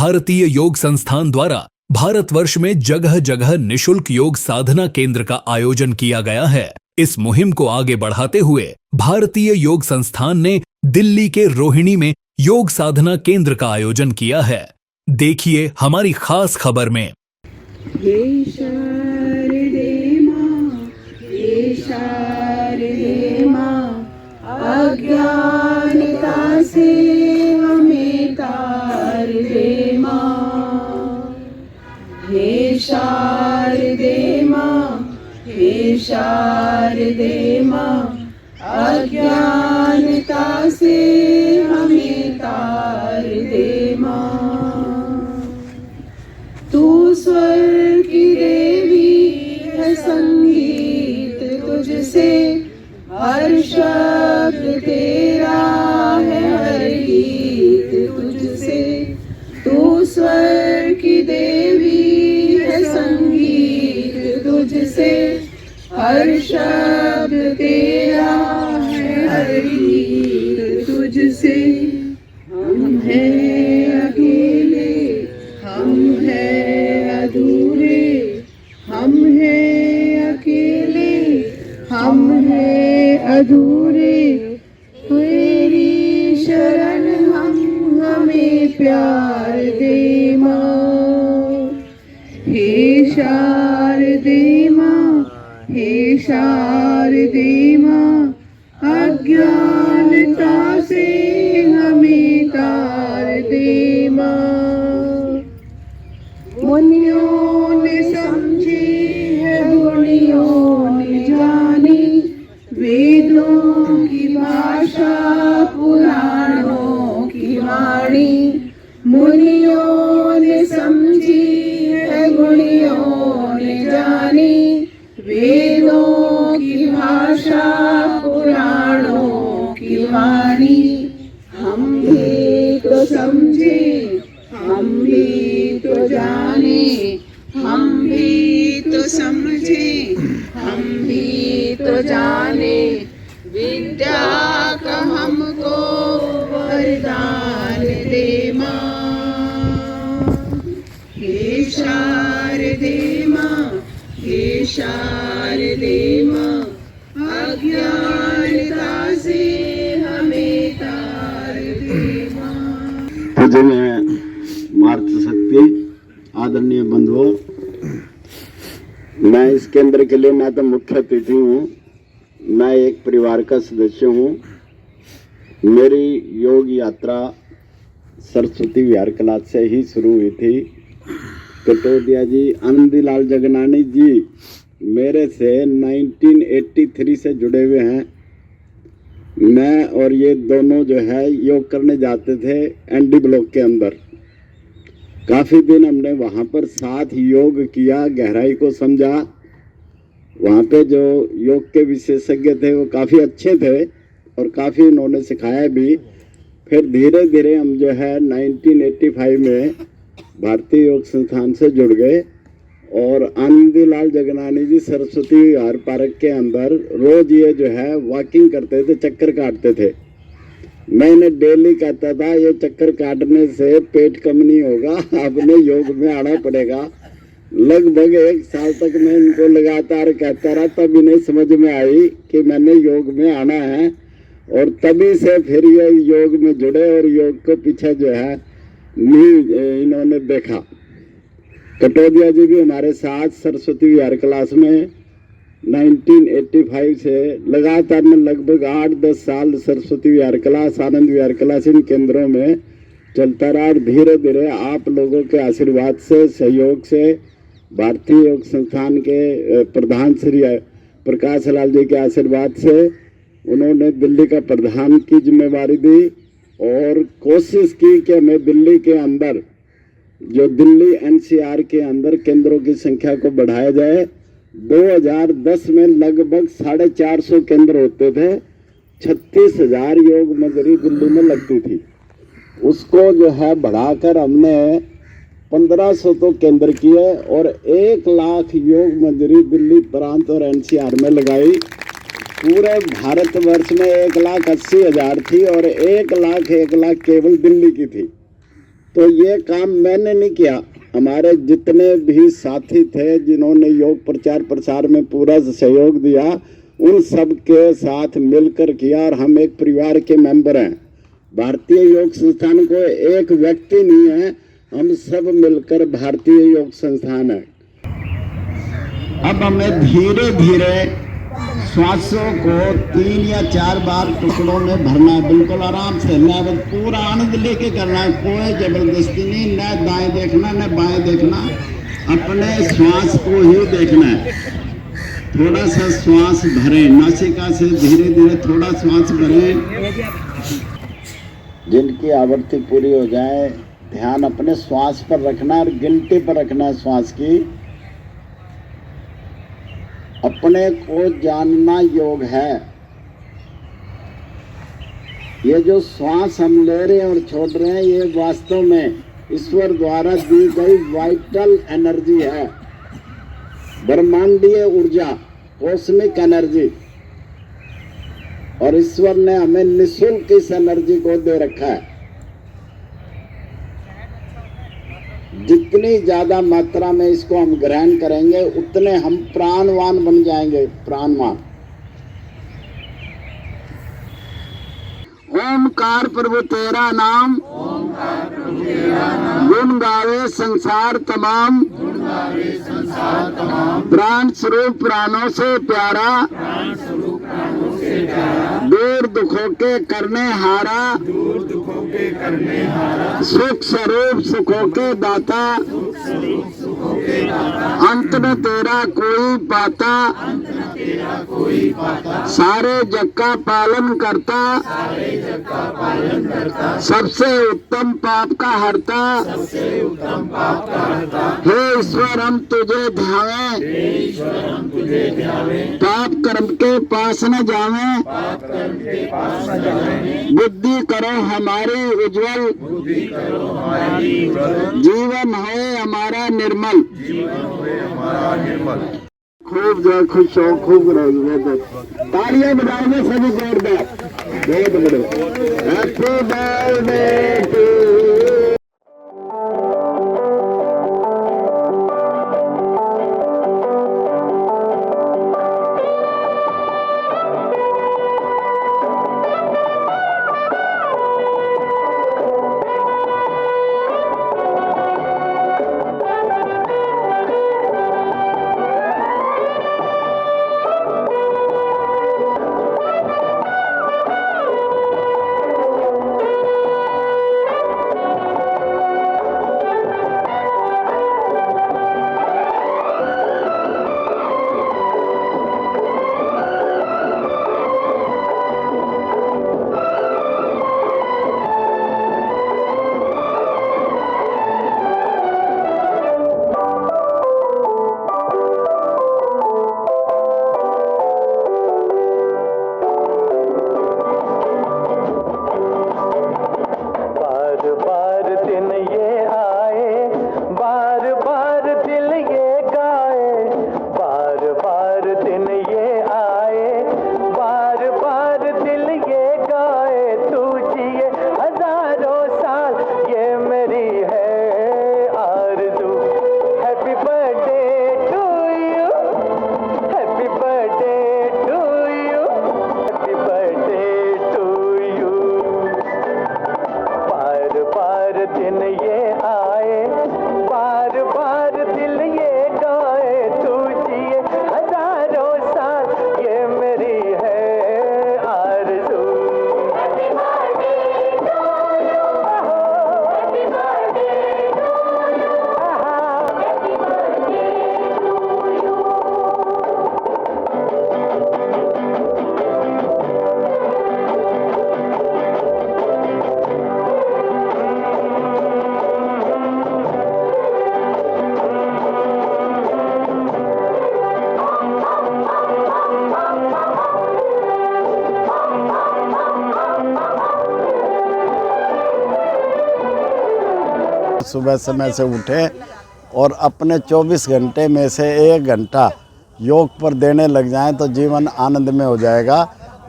भारतीय योग संस्थान द्वारा भारतवर्ष में जगह जगह निशुल्क योग साधना केंद्र का आयोजन किया गया है। इस मुहिम को आगे बढ़ाते हुए भारतीय योग संस्थान ने दिल्ली के रोहिणी में योग साधना केंद्र का आयोजन किया है। देखिए हमारी खास खबर में। हे शारदे मां, हे शारदे मां, अज्ञानता से हमें तार दे मां। हे शारदे मां, हे शारदे मां, अज्ञानता से हमें तार दे मां। तू स्वर की देवी है, संगीत तुझसे, हर शब्द तेरा है, हर गीत तुझसे। तू स्वर की देवी है, संगीत तुझसे, हर शब्द तेरा है, हर गीत तुझसे। हम हैं अकेले, हम हैं अधूरे, हम हैं अकेले, हम हैं अधूरे। तेरी शरण हम, हमें प्यार दे मां। हे शारदे मां, हे शारदे मां, अज्ञानता से हमें तार दे मां। मुनियों ने समझी है, गुणियों ने जानी, वेदों की भाषा, पुराणों की वाणी। मुनियों ने समझी है, गुणियों ने जानी, वेदों की भाषा, पुराणों की वाणी। हम भी तो समझे, हम भी तो जाने, हम भी तो समझे, हम भी तो जाने। विद्या का हमको वरदान दे मां। हे शारदे मां, हे शारदे मां, अज्ञानता से हमें तार दे मां। पूजनीय मातृशक्ति, आदरणीय बंधुओं, मैं इस केंद्र के लिए मैं तो मुख्य अतिथि हूँ। मैं एक परिवार का सदस्य हूँ। मेरी योग यात्रा सरस्वती विहार क्लास से ही शुरू हुई थी। कटोदिया जी, आनंदीलाल जगनानी जी मेरे से 1983 से जुड़े हुए हैं। मैं और ये दोनों जो है योग करने जाते थे एनडी ब्लॉक के अंदर। काफ़ी दिन हमने वहाँ पर साथ योग किया, गहराई को समझा। वहाँ पे जो योग के विशेषज्ञ थे वो काफ़ी अच्छे थे और काफ़ी उन्होंने सिखाया भी। फिर धीरे धीरे हम जो है 1985 में भारतीय योग संस्थान से जुड़ गए और आनंदीलाल जगनानी जी सरस्वती विहार पार्क के अंदर रोज ये जो है वॉकिंग करते थे, चक्कर काटते थे। मैंने डेली कहता था ये चक्कर काटने से पेट कम नहीं होगा, आपने योग में आना पड़ेगा। लगभग 1 साल तक मैं इनको लगातार कहता रहा, तब इन्हें समझ में आई कि मैंने योग में आना है और तभी से फिर ये योग में जुड़े और योग को पीछे जो है नहीं इन्होंने देखा। कटोदिया जी भी हमारे साथ सरस्वती विहार क्लास में 1985 से लगातार मैं लगभग 8-10 साल सरस्वती विहार क्लास, आनंद विहार क्लास इन केंद्रों में चलता रहा। और धीरे धीरे आप लोगों के आशीर्वाद से, सहयोग से, भारतीय योग संस्थान के प्रधान श्री प्रकाश लाल जी के आशीर्वाद से उन्होंने दिल्ली का प्रधान की जिम्मेवारी दी और कोशिश की कि हमें दिल्ली के अंदर जो दिल्ली एनसीआर के अंदर केंद्रों की संख्या को बढ़ाया जाए। 2010 में लगभग 450 केंद्र होते थे, 36,000 योग मंजरी दिल्ली में लगती थी। उसको जो है बढ़ाकर हमने 1500 तो केंद्र किए और 1 लाख योग मंजरी दिल्ली प्रांत और एनसीआर में लगाई। पूरे भारतवर्ष में 1,80,000 थी और 1 लाख केवल दिल्ली की थी। तो ये काम मैंने नहीं किया, हमारे जितने भी साथी थे जिन्होंने योग प्रचार प्रसार में पूरा सहयोग दिया, उन सब के साथ मिलकर किया। और हम एक परिवार के मेंबर हैं। भारतीय योग संस्थान को एक व्यक्ति नहीं है, हम सब मिलकर भारतीय योग संस्थान है। अब हमें धीरे धीरे श्वासों को 3 या 4 बार टुकड़ों में भरना है, बिल्कुल आराम से, न पूरा आनंद लेके करना है, कोई जबरदस्ती नहीं, न दाएं देखना न बाएं देखना, अपने श्वास को ही देखना है। थोड़ा सा श्वास भरें, नासिका से धीरे धीरे थोड़ा श्वास भरें। जिनकी आवृत्ति पूरी हो जाए, ध्यान अपने श्वास पर रखना और गिनती पर रखना है श्वास की। अपने को जानना योग है। ये जो श्वास हम ले रहे हैं और छोड़ रहे हैं, ये वास्तव में ईश्वर द्वारा दी गई वाइटल एनर्जी है, ब्रह्मांडीय ऊर्जा, कॉस्मिक एनर्जी। और ईश्वर ने हमें निःशुल्क इस एनर्जी को दे रखा है। जितनी ज्यादा मात्रा में इसको हम ग्रहण करेंगे, उतने हम प्राणवान बन जाएंगे, प्राणवान। ओमकार प्रभु तेरा नाम, गुण गावे संसार तमाम, प्राण स्वरूप प्राणों से प्यारा, दूर दुखों के करने हारा, सुख स्वरूप सुखों के दाता, अंत न तेरा कोई पाता, सारे जग का पालन करता, सबसे उत्तम पाप का हरता। हे ईश्वर हम तुझे ध्यावें, पाप कर्म के पास न जावें, बुद्धि करो हमारी उज्जवल, जीवन है हमारा निर्मल। खूब जो खुश हो, खूब रहो। तालियां बजाएंगे सभी जोरदार, बहुत बड़े। Happy birthday to. सुबह समय से उठे और अपने 24 घंटे में से 1 घंटा योग पर देने लग जाएं तो जीवन आनंद में हो जाएगा।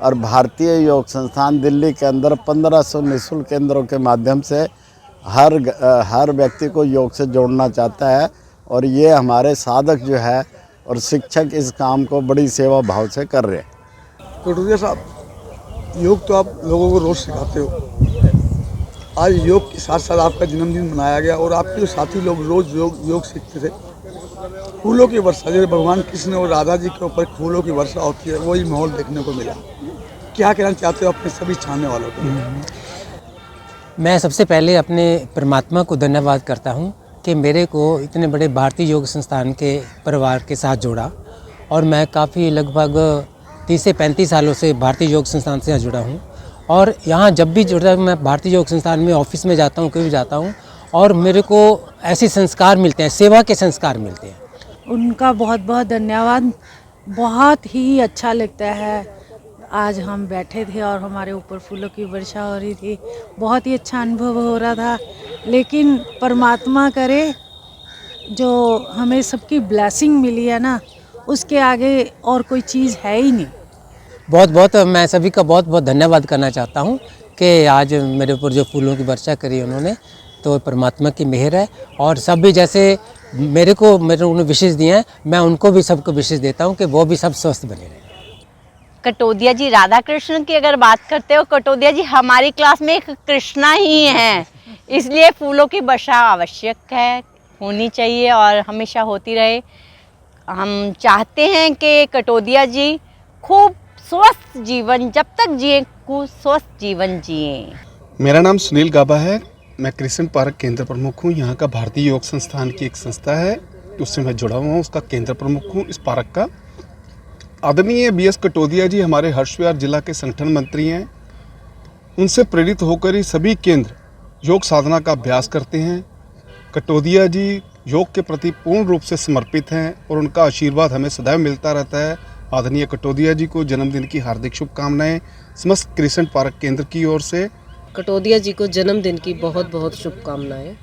और भारतीय योग संस्थान दिल्ली के अंदर 1500 निःशुल्क केंद्रों के माध्यम से हर व्यक्ति को योग से जोड़ना चाहता है और ये हमारे साधक जो है और शिक्षक इस काम को बड़ी सेवा भाव से कर रहे हैं। कटोरिया साहब, योग तो आप लोगों को रोज़ सिखाते हो। आज योग के साथ साथ आपका जन्मदिन मनाया गया और आपके जो साथी लोग रोज़ योग सीखते थे। फूलों की वर्षा, जैसे भगवान कृष्ण और राधा जी के ऊपर फूलों की वर्षा होती है, वही माहौल देखने को मिला। क्या कहना चाहते हो अपने सभी चाहने वालों को? मैं सबसे पहले अपने परमात्मा को धन्यवाद करता हूँ कि मेरे को इतने बड़े भारतीय योग संस्थान के परिवार के साथ जोड़ा और मैं काफ़ी लगभग 30 से 35 सालों से भारतीय योग संस्थान से जुड़ा हूँ। और यहाँ जब भी जुड़ा मैं भारतीय योग संस्थान में ऑफिस में जाता हूँ, कभी जाता हूँ और मेरे को ऐसे संस्कार मिलते हैं, सेवा के संस्कार मिलते हैं। उनका बहुत बहुत धन्यवाद। बहुत ही अच्छा लगता है। आज हम बैठे थे और हमारे ऊपर फूलों की वर्षा हो रही थी। बहुत ही अच्छा अनुभव हो रहा था। लेकिन परमात्मा करे, जो हमें सबकी ब्लेसिंग मिली है ना, उसके आगे और कोई चीज़ है ही नहीं। बहुत मैं सभी का बहुत धन्यवाद करना चाहता हूँ कि आज मेरे ऊपर जो फूलों की वर्षा करी उन्होंने, तो परमात्मा की मेहर है। और सब भी जैसे मेरे उन्होंने विशेष दिए हैं, मैं उनको भी सबको विशेष देता हूँ कि वो भी सब स्वस्थ बने रहें। कटोदिया जी राधा कृष्ण की अगर बात करते हो, कटोदिया जी हमारी क्लास में एक कृष्णा ही हैं, इसलिए फूलों की वर्षा आवश्यक है, होनी चाहिए और हमेशा होती रहे। हम चाहते हैं कि कटोदिया जी खूब स्वस्थ जीवन, जब तक जिए खूब स्वस्थ जीवन जिए। मेरा नाम सुनील गाबा है। मैं कृष्ण पार्क केंद्र प्रमुख हूँ। यहाँ का भारतीय योग संस्थान की एक संस्था है, उससे मैं जुड़ा हुआ हूँ, उसका केंद्र प्रमुख हूँ इस पार्क का। आदरणीय BS कटोदिया जी हमारे हर्षविहार जिला के संगठन मंत्री हैं। उनसे प्रेरित होकर ही सभी केंद्र योग साधना का अभ्यास करते हैं। कटोदिया जी योग के प्रति पूर्ण रूप से समर्पित हैं और उनका आशीर्वाद हमें सदैव मिलता रहता है। आदरणीय कटोदिया जी को जन्मदिन की हार्दिक शुभकामनाएं समस्त कृष्ण पार्क केंद्र की ओर से। कटोदिया जी को जन्मदिन की बहुत बहुत शुभकामनाएं।